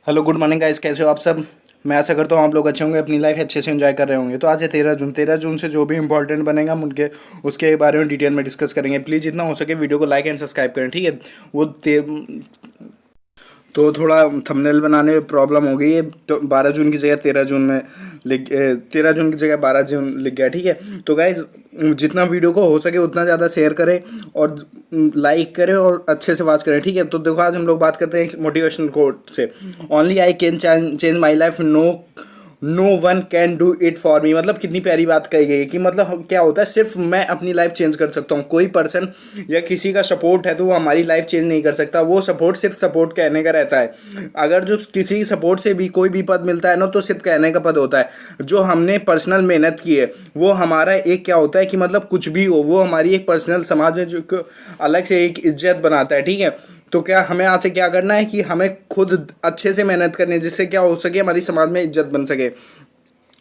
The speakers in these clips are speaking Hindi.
हेलो गुड मॉर्निंग गाइस, कैसे हो आप सब। मैं आशा करता हूँ आप लोग अच्छे होंगे, अपनी लाइफ अच्छे से एंजॉय कर रहे होंगे। तो आज है 13 जून। 13 जून से जो भी इंपॉर्टेंट बनेगा हम उनके उसके बारे में डिटेल में डिस्कस करेंगे। प्लीज़ जितना हो सके वीडियो को लाइक एंड सब्सक्राइब करें, ठीक है। वो तो थोड़ा थंबनेल बनाने में प्रॉब्लम हो गई है, तो 12 जून की जगह 13 जून में 13 जून की जगह 12 जून लिख गया, ठीक है। तो गाइज जितना वीडियो को हो सके उतना ज़्यादा शेयर करें और लाइक करें और अच्छे से वॉच करें, ठीक है। तो देखो आज हम लोग बात करते हैं मोटिवेशनल कोट से। Only I can change my life, no one can do it for me. मतलब कितनी प्यारी बात कही गई है कि मतलब क्या होता है, सिर्फ मैं अपनी लाइफ चेंज कर सकता हूँ। कोई पर्सन या किसी का सपोर्ट है तो वो हमारी लाइफ चेंज नहीं कर सकता। वो सपोर्ट सिर्फ सपोर्ट कहने का रहता है। अगर जो किसी सपोर्ट से भी कोई भी पद मिलता है ना, तो सिर्फ कहने का पद होता है। जो हमने पर्सनल मेहनत की है वो हमारा एक क्या होता है कि मतलब कुछ भी हो, वो हमारी एक पर्सनल समाज में जो अलग से एक इज्जत बनाता है, ठीक है। तो क्या हमें आज से क्या करना है कि हमें खुद अच्छे से मेहनत करनी है, जिससे क्या हो सके हमारी समाज में इज्जत बन सके।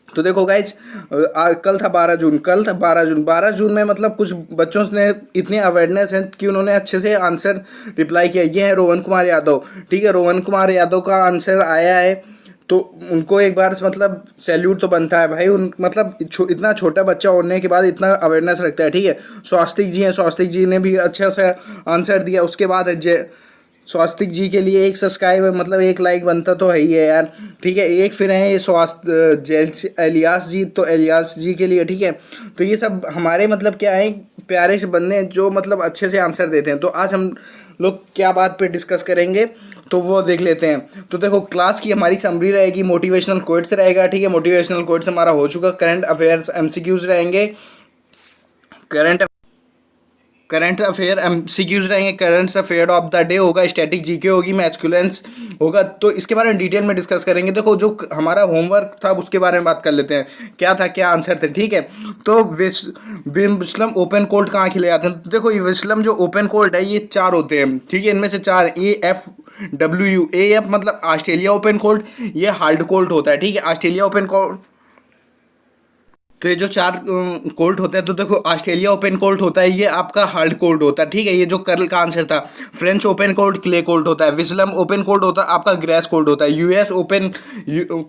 तो देखो गाइज, कल था 12 जून। कल था 12 जून। 12 जून में मतलब कुछ बच्चों ने इतनी अवेयरनेस है कि उन्होंने अच्छे से आंसर रिप्लाई किया। ये है रोहन कुमार यादव, ठीक है। रोहन कुमार यादव का आंसर आया है, तो उनको एक बार मतलब सैल्यूट तो बनता है भाई। उन मतलब इतना छोटा बच्चा होने के बाद इतना अवेयरनेस रखता है, ठीक है। स्वास्तिक जी हैं, स्वास्तिक जी ने भी अच्छा सा आंसर दिया। उसके बाद जय स्वास्तिक जी के लिए एक सब्सक्राइब मतलब एक लाइक बनता तो है ही है यार, ठीक है। एक फिर है ये स्वास्थ्य जैल एलियास जी, तो एलियास जी के लिए, ठीक है। तो ये सब हमारे मतलब क्या है, प्यारे से बंदे हैं जो मतलब अच्छे से आंसर देते हैं। तो आज हम लोग क्या बात पे डिस्कस करेंगे तो वो देख लेते हैं। तो देखो क्लास की हमारी समरी रहेगी, मोटिवेशनल कोट्स रहेगा, ठीक है। मोटिवेशनल कोट्स हमारा हो चुका। करंट अफेयर्स एमसीक्यूज रहेंगे, करंट अफेयर एमसीक्यूज रहेंगे। Current affair of the day होगा, स्टैटिक जीके होगी, मैस्कुलेंस होगा। तो इसके बारे में डिटेल में डिस्कस करेंगे। देखो जो हमारा होमवर्क था उसके बारे में बात कर लेते हैं, क्या था क्या आंसर थे, ठीक है। तो विस्लम ओपन कोल्ट कहाँ खेले जाते हैं। तो देखो ये विस्लम जो ओपन कोल्ट है ये 4 होते हैं, ठीक है। इनमें से 4 AFW। AF मतलब ऑस्ट्रेलिया ओपन कोल्ट, ये हार्ड कोल्ट होता है, ठीक है। ऑस्ट्रेलिया ओपन कोल्ट, तो ये जो 4 कोल्ट होते हैं, तो देखो ऑस्ट्रेलिया ओपन कोल्ट होता है, ये आपका हार्ड कोल्ट होता है, ठीक है। ये जो कर्ल का आंसर था। French open Colt clay Colt होता है। विस्लम ओपन कोल्ट होता है आपका ग्रेस कोल्ट होता है। US open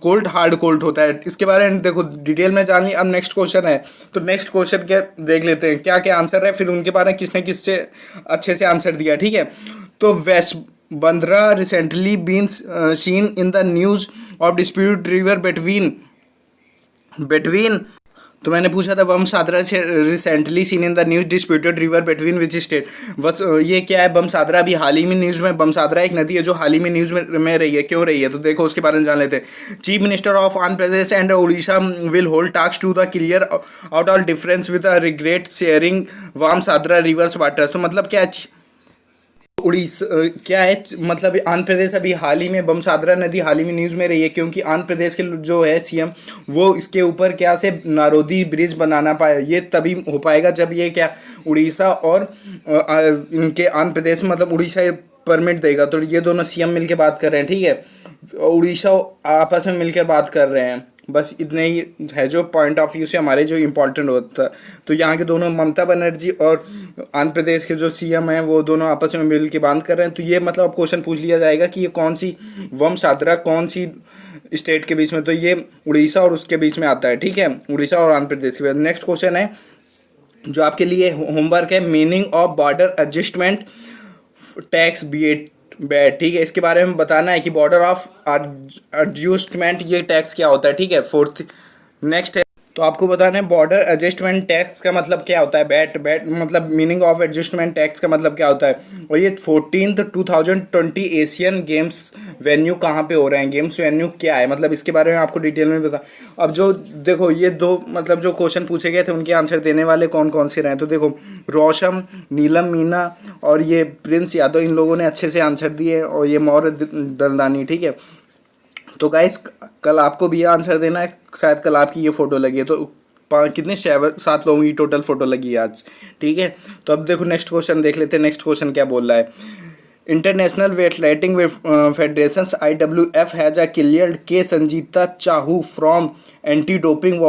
Colt hard Colt होता है। इसके बारे में देखो डिटेल में जानिए। अब नेक्स्ट क्वेश्चन है, तो नेक्स्ट क्वेश्चन क्या देख लेते हैं, क्या क्या आंसर है, फिर उनके बारे में किसने किससे अच्छे से आंसर दिया, ठीक है। तो west Bandra recently been seen in the news of dispute river between तो मैंने पूछा था बम सादरा से recently seen in the news disputed river between which state. बस ये क्या है, बम सादरा अभी हाल ही में न्यूज़ में। बम सादरा एक नदी है जो हाल ही में न्यूज़ में रही है, क्यों रही है, तो देखो उसके बारे में जान लेते हैं। Chief minister of Andhra Pradesh and Orissa will hold task to the clear out all difference with regret sharing Vamsadhara reverse water. तो मतलब क्या है, उड़ीसा क्या है मतलब आंध्र प्रदेश अभी हाल ही में बम सादरा नदी हाल ही में न्यूज़ में रही है, क्योंकि आंध्र प्रदेश के जो है सीएम वो इसके ऊपर क्या से नारोदी ब्रिज बनाना पाए। ये तभी हो पाएगा जब ये क्या उड़ीसा और इनके आंध्र प्रदेश मतलब उड़ीसा ये परमिट देगा। तो ये दोनों सीएम मिलकर बात कर रहे हैं, ठीक है। उड़ीसा आपस में मिलकर बात कर रहे हैं। बस इतने ही है जो पॉइंट ऑफ व्यू से हमारे जो इम्पोर्टेंट होता है। तो यहाँ के दोनों ममता बनर्जी और आंध्र प्रदेश के जो सीएम हैं वो दोनों आपस में मिल के बात कर रहे हैं। तो ये मतलब क्वेश्चन पूछ लिया जाएगा कि ये कौन सी वम सादरा कौन सी स्टेट के बीच में, तो ये उड़ीसा और उसके बीच में आता है, ठीक है। उड़ीसा और आंध्र प्रदेश के बीच। नेक्स्ट क्वेश्चन है जो आपके लिए होमवर्क है, meaning of border adjustment tax bat, ठीक है। इसके बारे में बताना है कि बॉर्डर ऑफ एडजस्टमेंट ये टैक्स क्या होता है, ठीक है। फोर्थ नेक्स्ट है, तो आपको बताना है बॉर्डर एडजस्टमेंट टैक्स का मतलब क्या होता है। बैट मतलब मीनिंग ऑफ एडजस्टमेंट टैक्स का मतलब क्या होता है। और ये 14th 2020 एशियन गेम्स वेन्यू कहाँ पे हो रहे हैं, गेम्स वेन्यू क्या है, मतलब इसके बारे में आपको डिटेल में बता। अब जो देखो ये दो मतलब जो क्वेश्चन पूछे गए थे उनके आंसर देने वाले कौन कौन से रहे, तो देखो रोशम, नीलम मीना और ये प्रिंस यादव, इन लोगों ने अच्छे से आंसर दिए, और ये मौर्य दलदानी, ठीक है। तो गाइस कल आपको भी आंसर देना है, शायद कल आपकी ये फ़ोटो लगी है। तो कितने 7 लोगों की टोटल फ़ोटो लगी है आज, ठीक है। तो अब देखो नेक्स्ट क्वेश्चन देख लेते हैं। नेक्स्ट क्वेश्चन क्या बोल रहा है। International Weightlifting Federation IWF has cleared K Sanjita Chanu from anti doping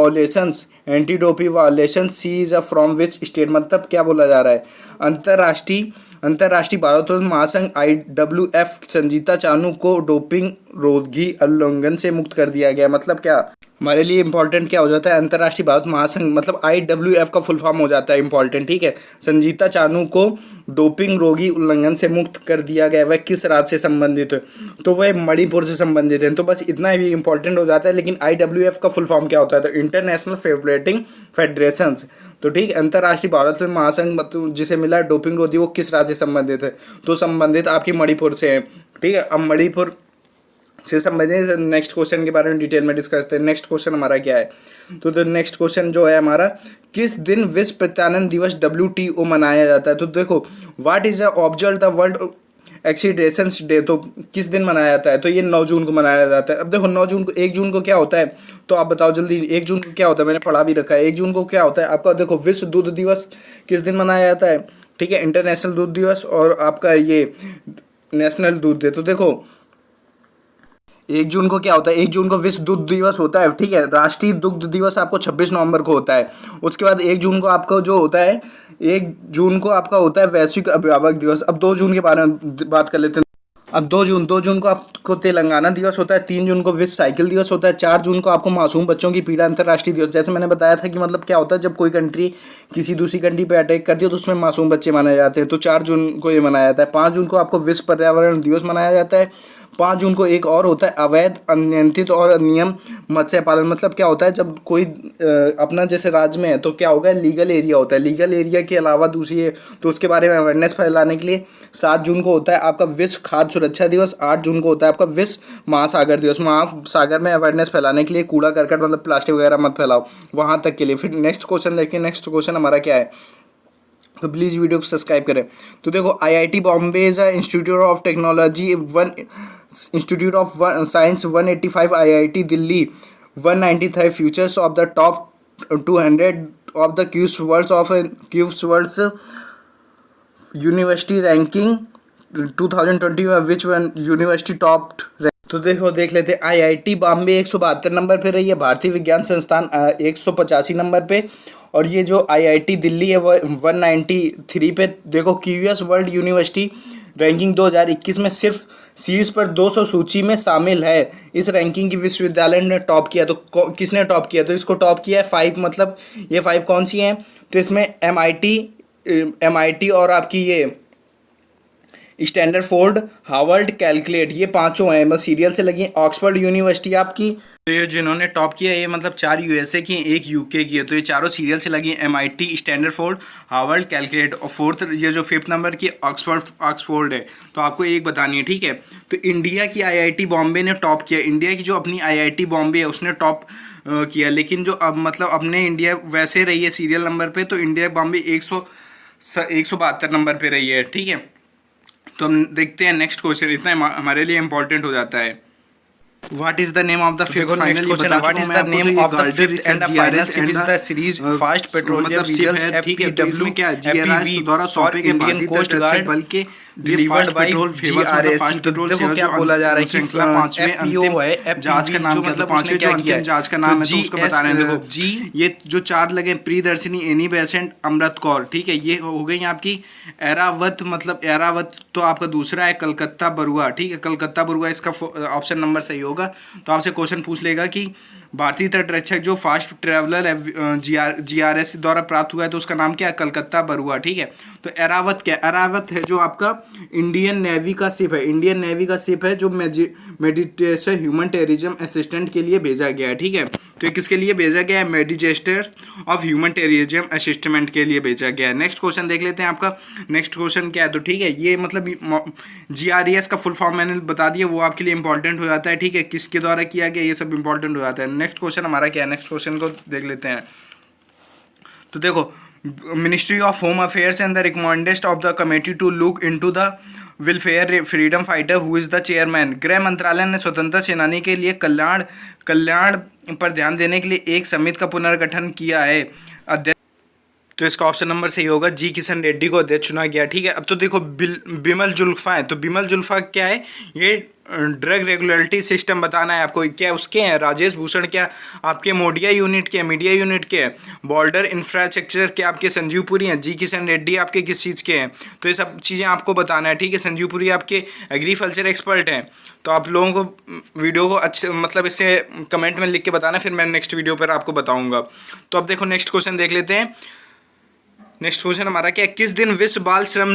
violations she is from which state. मतलब क्या बोला जा रहा है, अंतर्राष्ट्रीय अंतर्राष्ट्रीय भारोत्तोलन महासंघ IWF संजीता चानू को डोपिंग रोधी उल्लंघन से मुक्त कर दिया गया। मतलब क्या हमारे लिए इंपॉर्टेंट क्या हो जाता है, अंतर्राष्ट्रीय भारोत्तोलन महासंघ मतलब IWF का फुल फॉर्म हो जाता है इंपॉर्टेंट, ठीक है। संजीता चानू को डोपिंग रोगी उल्लंघन से मुक्त कर दिया गया। वह किस राज्य से संबंधित है, तो वह मणिपुर से संबंधित है। तो बस इतना ही इंपॉर्टेंट हो जाता है। लेकिन IWF का फुल फॉर्म क्या होता है, तो इंटरनेशनल फेवरेटिंग फेडरेशन। तो ठीक, अंतर्राष्ट्रीय भारोत्तोलन महासंघ मतलब जिसे मिला डोपिंग रोधी, वो किस राज्य से संबंधित है, तो संबंधित आपकी मणिपुर से है, ठीक है। अब मणिपुर से संबंधित नेक्स्ट क्वेश्चन के बारे में डिटेल में डिस्कस करते हैं। नेक्स्ट क्वेश्चन हमारा क्या है, तो नेक्स्ट क्वेश्चन जो है हमारा, किस दिन विश्व प्रत्यानन दिवस WTO मनाया जाता है। तो देखो, what is observe the world oxidation day, तो किस दिन मनाया जाता है, तो ये 9 जून को मनाया जाता है। अब देखो 9 जून को, 1 जून को क्या होता है, तो आप बताओ जल्दी, 1 जून को क्या होता है, मैंने पढ़ा भी रखा है। 1 जून को क्या होता है आपका, देखो विश्व दूध दिवस किस दिन मनाया जाता है, ठीक है, इंटरनेशनल दूध दिवस, और आपका ये नेशनल दूध डे। तो देखो 1 जून को क्या होता है, 1 जून को विश्व दुग्ध दिवस होता है, ठीक है। राष्ट्रीय दुग्ध दिवस आपको 26 नवंबर को होता है। उसके बाद 1 जून को आपको जो होता है, 1 जून को आपका होता है वैश्विक अभिभावक दिवस। अब 2 जून के बारे में बात कर लेते हैं। अब 2 जून को आपको तेलंगाना दिवस होता है। 3 जून को विश्व साइकिल दिवस होता है। 4 जून को आपको मासूम बच्चों की पीड़ा अंतर्राष्ट्रीय दिवस। जैसे मैंने बताया था कि मतलब क्या होता है, जब कोई कंट्री किसी दूसरी कंट्री पे अटैक करती है तो उसमें मासूम बच्चे माने जाते हैं, तो 4 जून को ये मनाया जाता है। 5 जून को आपको विश्व पर्यावरण दिवस मनाया जाता है। 5 जून को एक और होता है अवैध, अनियंत्रित और अनियम मत्स्य पालन। मतलब क्या होता है, जब कोई अपना जैसे राज्य में है तो क्या होगा, लीगल एरिया होता है, लीगल एरिया के अलावा दूसरी है, तो उसके बारे में अवेयरनेस फैलाने के लिए 7 जून को होता है आपका विश्व खाद्य सुरक्षा दिवस। 8 जून को होता है आपका विश्व महासागर दिवस। महासागर में अवेयरनेस फैलाने के लिए कूड़ा करकट मतलब प्लास्टिक वगैरह मत फैलाओ, वहाँ तक के लिए। फिर नेक्स्ट क्वेश्चन देखिए, नेक्स्ट क्वेश्चन हमारा क्या है, तो प्लीज़ वीडियो को सब्सक्राइब करें। तो देखो, IIT Bombay is institute of technology, institute of science 185, IIT Delhi 193 features of the top 200 of the QS world's university ranking 2020 which one university top. तो देखो देख लेते हैं, IIT बॉम्बे 172 नंबर पे रही है, भारतीय विज्ञान संस्थान 185 नंबर पे, और ये जो IIT दिल्ली है वो 193 पे। देखो क्यूएस वर्ल्ड यूनिवर्सिटी रैंकिंग 2021 में सिर्फ शीर्ष पर 200 सूची में शामिल है। इस रैंकिंग की विश्वविद्यालय ने टॉप किया, तो किसने टॉप किया, तो इसको टॉप किया है 5, मतलब ये 5 कौन सी हैं, तो इसमें MIT और आपकी ये स्टैंडरफोर्ड, हार्वर्ड, कैलकुलेट, ये 5 हैं, बस सीरियल से लगी। ऑक्सफोर्ड यूनिवर्सिटी आपकी, तो ये जिन्होंने टॉप किया ये मतलब 4 USA की, 1 UK की है, तो ये चारों सीरियल से लगी। MIT, स्टैंडरफोर्ड, हार्वर्ड, कैलकुलेट, और 4th ये जो 5th नंबर की ऑक्सफोर्ड है, तो आपको एक बतानी है, ठीक है। तो इंडिया की IIT बॉम्बे ने टॉप किया। इंडिया की जो अपनी IIT बॉम्बे है उसने टॉप किया, लेकिन जो अब मतलब अपने इंडिया वैसे रही है सीरियल नंबर पे, तो इंडिया बॉम्बे 172 नंबर पे रही है, ठीक है। तो हम देखते हैं नेक्स्ट क्वेश्चन, इतना हमारे लिए इंपॉर्टेंट हो जाता है। What is the name of the fifth final question? What is the name of the fifth and the final series the series Fast Petroleum Vessels FPW FPV for Indian Coast Guard delivered by GRSC। तो देखो क्या बोला जा रहा है कि FPO है, जहाज का नाम मतलब उसने क्या किया, जहाज का नाम है तो उसको बता रहे हैं। देखो ये जो 4 लगे, प्रियदर्शिनी, एनी बेसेंट, अमृत कौर, ठीक है, ये हो गई आपकी एरावत, मतलब एरावत तो आपका दूसरा है कलकत्ता बरुआ, ठीक है, कलकत्ता बरुआ इसका ऑप्शन नंबर सही होगा। तो आपसे क्वेश्चन पूछ लेगा कि भारतीय तटरक्षक जो फास्ट ट्रैवलर GRS द्वारा प्राप्त हुआ है तो उसका नाम क्या है, कलकत्ता बरुआ, ठीक है। तो एरावत क्या, एरावत है जो आपका इंडियन नेवी का शिप है, इंडियन नेवी का शिप है जो मेडिटेशन ह्यूमन टेररिज्म असिस्टेंट के लिए भेजा गया है, ठीक है। तो ये किसके लिए भेजा गया है, मेडिजेस्टर ऑफ ह्यूमन टेररिज्म असिस्टमेंट के लिए भेजा गया है। नेक्स्ट क्वेश्चन देख लेते हैं, आपका नेक्स्ट क्वेश्चन क्या है, तो ठीक है, ये मतलब GRES का फुल फॉर्म मैंने बता दिया, वो आपके लिए इंपॉर्टेंट हो जाता है, ठीक है, किसके द्वारा किया गया ये सब इंपॉर्टेंट हो जाता है। नेक्स्ट क्वेश्चन हमारा क्या है, नेक्स्ट क्वेश्चन को देख लेते हैं। तो देखो, ministry of home affairs and the recommended of the committee to look into the welfare freedom fighter who is the chairman. गृह मंत्रालय ने स्वतंत्रता सेनानी के लिए कल्याण पर ध्यान देने के लिए एक समिति का पुनर्गठन किया है। तो इसका ऑप्शन नंबर सही होगा, जी किशन रेड्डी को अध्यक्ष चुना गया। ठीक है, अब तो देखो बिमल जुल्फा है, तो बिमल जुल्फा क्या है, ये ड्रग रेगुलेटरी सिस्टम बताना है आपको, क्या उसके हैं। राजेश भूषण क्या आपके मोडिया यूनिट के, मीडिया यूनिट के हैं। बॉर्डर इंफ्रास्ट्रक्चर के आपके संजीव पुरी हैं। जी किशन रेड्डी आपके किस चीज़ के हैं, तो ये सब चीज़ें आपको बताना है। ठीक है, संजीव पुरी आपके एग्रीकल्चर एक्सपर्ट हैं। तो आप लोगों को वीडियो को अच्छे मतलब इसे कमेंट में लिख के बताना, फिर मैं नेक्स्ट वीडियो पर आपको बताऊंगा। तो अब देखो नेक्स्ट क्वेश्चन देख लेते हैं। नेक्स्ट क्वेश्चन हमारा क्या है, किस दिन विश्व बाल श्रम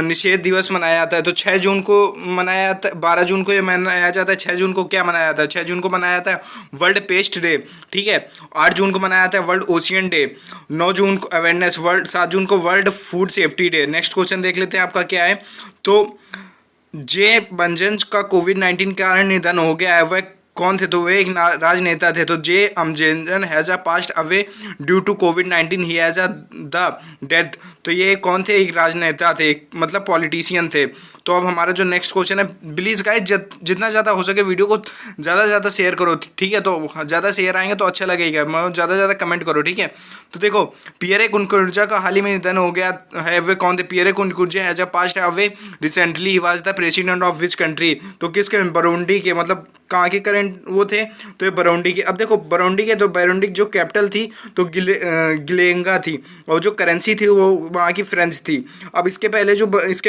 निषेध दिवस मनाया जाता है। तो 6 जून को मनाया जाता है, 12 जून को ये मनाया जाता है। 6 जून को क्या मनाया जाता है, 6 जून को मनाया जाता है वर्ल्ड पेस्ट डे। ठीक है, 8 जून को मनाया जाता है वर्ल्ड ओशियन डे। 9 जून को अवेयरनेस वर्ल्ड, 7 जून को world food safety day. Next question देख लेते हैं आपका क्या है। तो जे बंजन का कोविड-19 के कारण निधन हो गया है, वह कौन थे, तो वे एक राजनेता थे। तो जे अमजेंजन has a passed away due to covid, he has a the death. तो ये कौन थे, एक राजनेता थे, मतलब पॉलिटिशियन थे। तो अब हमारा जो नेक्स्ट क्वेश्चन है, प्लीज़ गाइस जितना ज़्यादा हो सके वीडियो को ज़्यादा से ज़्यादा शेयर करो। ठीक है, तो ज़्यादा शेयर आएंगे तो अच्छा लगेगा, ज़्यादा से ज़्यादा कमेंट करो। ठीक है, तो देखो पियरे कुनकुर्जा का हाल ही में निधन हो गया है, वे कौन थे। Pierre Nkurunziza has a passed away recently, he was the president of which country. तो किसके, बरूंडी के, मतलब कहाँ के करंट वो थे, तो ये बरूंडी के। अब देखो बरूंडी के, तो बरूंडी जो कैपिटल थी तो गिलेंगा थी, और जो करेंसी थी वो वहाँ की फ्रेंच थी। अब इसके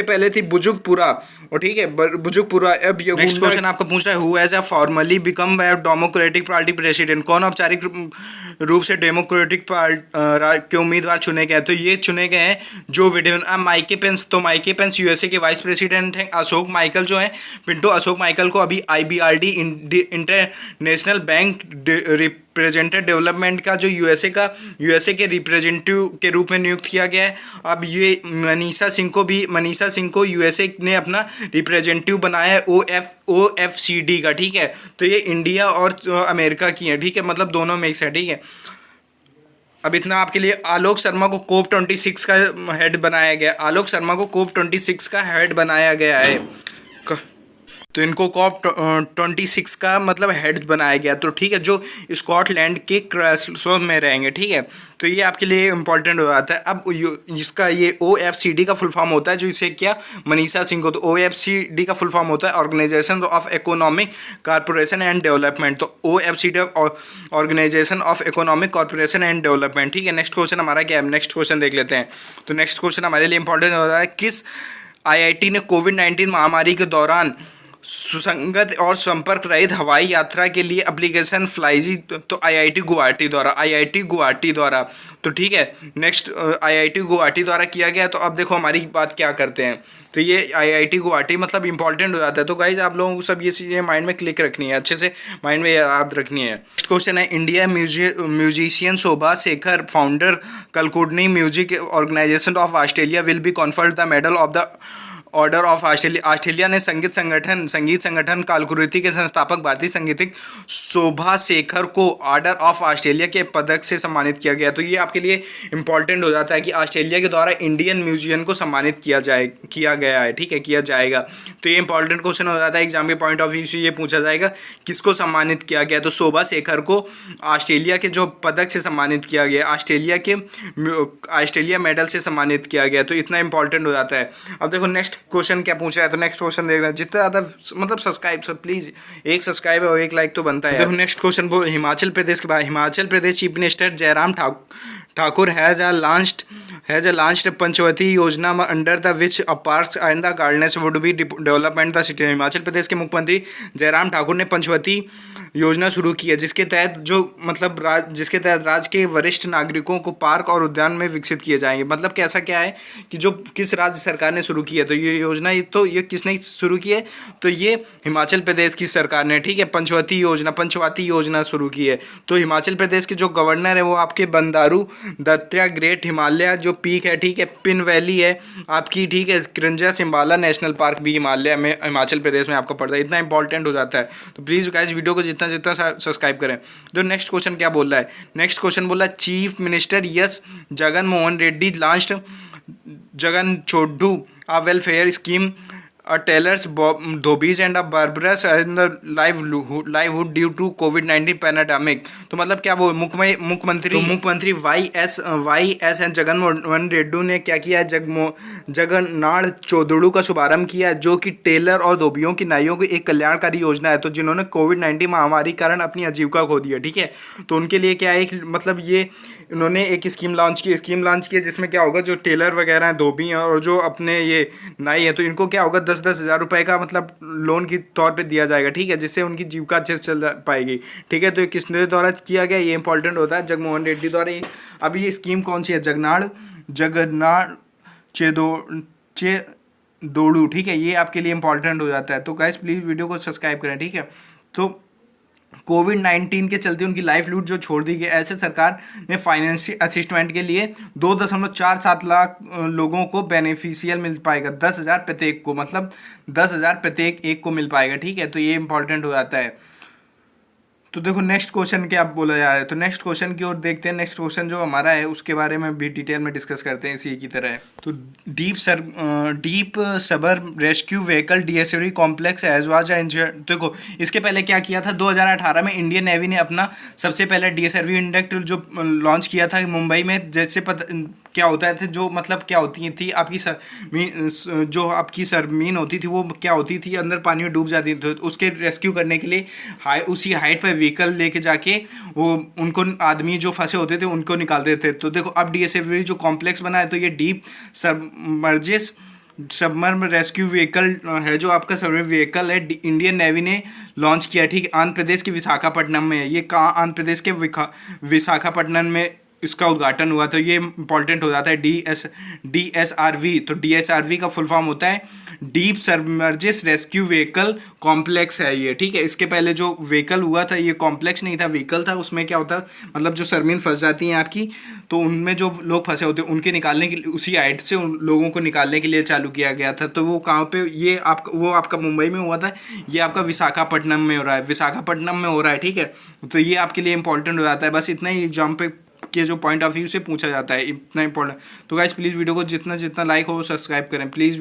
पहले थी बुजुर्गपुरा, और ठीक है बुजुर्गपुरा। अब ये नेक्स्ट क्वेश्चन आपको पूछ रहा है, who has formally become democratic party president, कौन औपचारिक रूप से डेमोक्रेटिक के उम्मीदवार चुने गए। तो ये चुने गए हैं जो बिडेन। माइके पेंस, तो माइके पेंस यूएसए के वाइस प्रेसिडेंट हैं। अशोक माइकल जो है पिंटो अशोक माइकल को अभी IBRD international bank representative development का जो यूएसए के रिप्रेजेंटेटिव के रूप में नियुक्त किया गया है। अब ये मनीषा सिंह को यूएसए ने अपना रिप्रेजेंटेटिव बनाया है OFCD का। ठीक है, तो ये इंडिया और अमेरिका की है। ठीक है, मतलब दोनों मिक्स है। ठीक है, अब इतना आपके लिए। आलोक शर्मा को COP26 का हेड बनाया गया, आलोक शर्मा को COP26 का हेड बनाया गया है। तो इनको COP26 का मतलब हेड बनाया गया। तो ठीक है, जो स्कॉटलैंड के क्राइस्टचर्च में रहेंगे। ठीक है, तो ये आपके लिए इंपॉर्टेंट हो जाता है। अब इसका ये OFCD का फुल फॉर्म होता है, जो इसे क्या मनीषा सिंह को, तो OFCD का फुल फॉर्म होता है organisation of economic corporation and development. तो OFCD organisation of economic corporation and development. ठीक है, नेक्स्ट क्वेश्चन हमारा क्या है, नेक्स्ट क्वेश्चन देख लेते हैं। तो नेक्स्ट क्वेश्चन हमारे लिए इंपॉर्टेंट होता है, किस IIT ने कोविड-19 महामारी के दौरान सुसंगत और संपर्क रहित हवाई यात्रा के लिए एप्लीकेशन फ्लाईजी, तो IIT गुवाहाटी द्वारा। तो ठीक है, नेक्स्ट IIT गुवाहाटी द्वारा किया गया। तो अब देखो हमारी बात क्या करते हैं, तो ये IIT गुवाहाटी मतलब इंपॉर्टेंट हो जाता है। तो गाइज आप लोगों को सब ये चीज़ें माइंड में क्लिक रखनी है, अच्छे से माइंड में याद रखनी है। नेक्स्ट क्वेश्चन है, India musician Shobha Shekhar founder कलकुडनी music organisation of Australia will be conferred the Medal of the Order of Australia. Australia ने संगीत संगठन कालकुरुति के संस्थापक भारतीय संगीतज्ञ शोभा शेखर को ऑर्डर ऑफ ऑस्ट्रेलिया के पदक से सम्मानित किया गया। तो ये आपके लिए इंपॉर्टेंट हो जाता है कि ऑस्ट्रेलिया के द्वारा इंडियन म्यूजिशियन को सम्मानित किया गया है। ठीक है, किया जाएगा। तो ये इंपॉर्टेंट क्वेश्चन हो जाता है, एग्जाम के पॉइंट ऑफ व्यू से ये पूछा जाएगा किसको सम्मानित किया गया। तो शोभा शेखर को ऑस्ट्रेलिया के जो पदक से सम्मानित किया गया, ऑस्ट्रेलिया मेडल से सम्मानित किया गया। तो इतना इंपॉर्टेंट हो जाता है। अब देखो नेक्स्ट क्वेश्चन क्या पूछ रहा है, तो नेक्स्ट क्वेश्चन देखना, जितना ज़्यादा मतलब सब्सक्राइब प्लीज, एक सब्सक्राइब और एक लाइक तो बनता है। देखो नेक्स्ट क्वेश्चन बोल, हिमाचल प्रदेश के बाद, Himachal Pradesh chief minister Jairam Thakur has launched Panchvati योजना under the which a parks and the gardens would be development the city. Himachal Pradesh के मुख्यमंत्री जयराम ठाकुर ने पंचवती योजना शुरू की है, जिसके तहत जिसके तहत राज्य के वरिष्ठ नागरिकों को पार्क और उद्यान में विकसित किए जाएंगे। मतलब कैसा क्या है कि जो किस राज्य सरकार ने शुरू की है, तो ये योजना ये किसने शुरू की है, तो ये हिमाचल प्रदेश की सरकार ने। ठीक है, पंचवती योजना शुरू की है। तो हिमाचल प्रदेश के जो गवर्नर है वो आपके बंदारू दत्तात्रेय ग्रेट हिमालय जो पीक है, ठीक है, पिन वैली है आपकी, ठीक है, कृंजा सिम्बाला नेशनल पार्क भी हिमाचल प्रदेश में आपको पड़ता है। इतना इंपॉर्टेंट हो जाता है। तो प्लीज़ गाइस वीडियो को जितना सब्सक्राइब करें। तो नेक्स्ट क्वेश्चन क्या बोल रहा है, नेक्स्ट क्वेश्चन बोल रहा है chief minister Jagan Mohan Reddy launched Jagan Chedodu a welfare scheme a tailors dhobis and a barbers in the livelihood due to कोविड-19 पैंडेमिक। तो मतलब क्या वो मुख्यमंत्री Y S N Jaganmohan Reddy ने क्या किया है, जगन्नाथ चौधरी का शुभारंभ किया है, जो कि टेलर और धोबियों की नाइयों की एक कल्याणकारी योजना है, तो जिन्होंने कोविड-19 महामारी के कारण अपनी आजीविका खो दी है, ठीक है। तो उनके लिए क्या है, मतलब ये इन्होंने एक स्कीम लॉन्च की है जिसमें क्या होगा, जो टेलर वगैरह हैं, धोबी हैं और जो अपने ये नाई है, तो इनको क्या होगा 10-10 हज़ार रुपए का मतलब लोन के तौर पे दिया जाएगा, ठीक है, जिससे उनकी जीविका अच्छे से चल पाएगी, ठीक है। तो ये किसके द्वारा किया गया, ये इंपॉर्टेंट होता है, जगनमोहन रेड्डी द्वारा। अभी ये स्कीम कौन सी है, जगन्नाथ चौधरी, ठीक है, ये आपके लिए इंपॉर्टेंट हो जाता है। तो गाइस प्लीज़ वीडियो को सब्सक्राइब करें, ठीक है। तो कोविड-19 के चलते उनकी लाइवलीहुड जो छोड़ दी गई, ऐसे सरकार ने फाइनेंशियल असिस्टेंट के लिए 2.47 लाख लोगों को बेनिफिशियल मिल पाएगा, 10,000 प्रत्येक को, मतलब 10,000 प्रत्येक एक को मिल पाएगा, ठीक है। तो ये इंपॉर्टेंट हो जाता है। तो देखो नेक्स्ट क्वेश्चन क्या बोला जा रहा है, तो नेक्स्ट क्वेश्चन की ओर देखते हैं। नेक्स्ट क्वेश्चन जो हमारा है उसके बारे में भी डिटेल में डिस्कस करते हैं, इसी की तरह है। तो डीप सबर rescue vehicle DSAV complex as was injured. देखो इसके पहले क्या किया था, 2018 में इंडियन नेवी ने अपना सबसे पहले डीएसएवी इंडक्ट जो लॉन्च किया था मुंबई में। जैसे क्या होता है, जो मतलब क्या होती थी आपकी जो आपकी सरमीन होती थी वो क्या होती थी, अंदर पानी में डूब जाती थी, तो उसके रेस्क्यू करने के लिए उसी हाइट पर व्हीकल लेके जाके वो उनको आदमी जो फंसे होते थे उनको निकालते थे। तो देखो अब डीएसएवी जो कॉम्प्लेक्स बना है, तो ये डीप सबमर्ज रेस्क्यू व्हीकल है, जो आपका सर्वे व्हीकल है, इंडियन नेवी ने लॉन्च किया, ठीक। आंध्र प्रदेश के विशाखापट्टनम में है ये। कहाँ, आंध्र प्रदेश के विशाखापट्टनम में इसका उद्घाटन हुआ। तो ये इंपॉर्टेंट हो जाता है DSRV। तो DSRV का फुल फॉर्म होता है डीप सबमर्जेस रेस्क्यू व्हीकल कॉम्प्लेक्स है ये, ठीक है। इसके पहले जो व्हीकल हुआ था ये कॉम्प्लेक्स नहीं था, व्हीकल था। उसमें क्या होता, मतलब जो सरमीन फंस जाती हैं आपकी, तो उनमें जो लोग फंसे होते हैं उनके निकालने के लिए, उसी हाइट से उन लोगों को निकालने के लिए चालू किया गया था। तो वो कहाँ पे, ये आपका मुंबई में हुआ था, ये आपका विशाखापट्टनम में हो रहा है, ठीक है। तो ये आपके लिए इंपॉर्टेंट हो जाता है। बस इतना ही एग्जाम पे के जो पॉइंट ऑफ व्यू से पूछा जाता है, इतना इंपॉर्टेंट। तो गाइस प्लीज़ वीडियो को जितना लाइक हो सब्सक्राइब करें प्लीज़।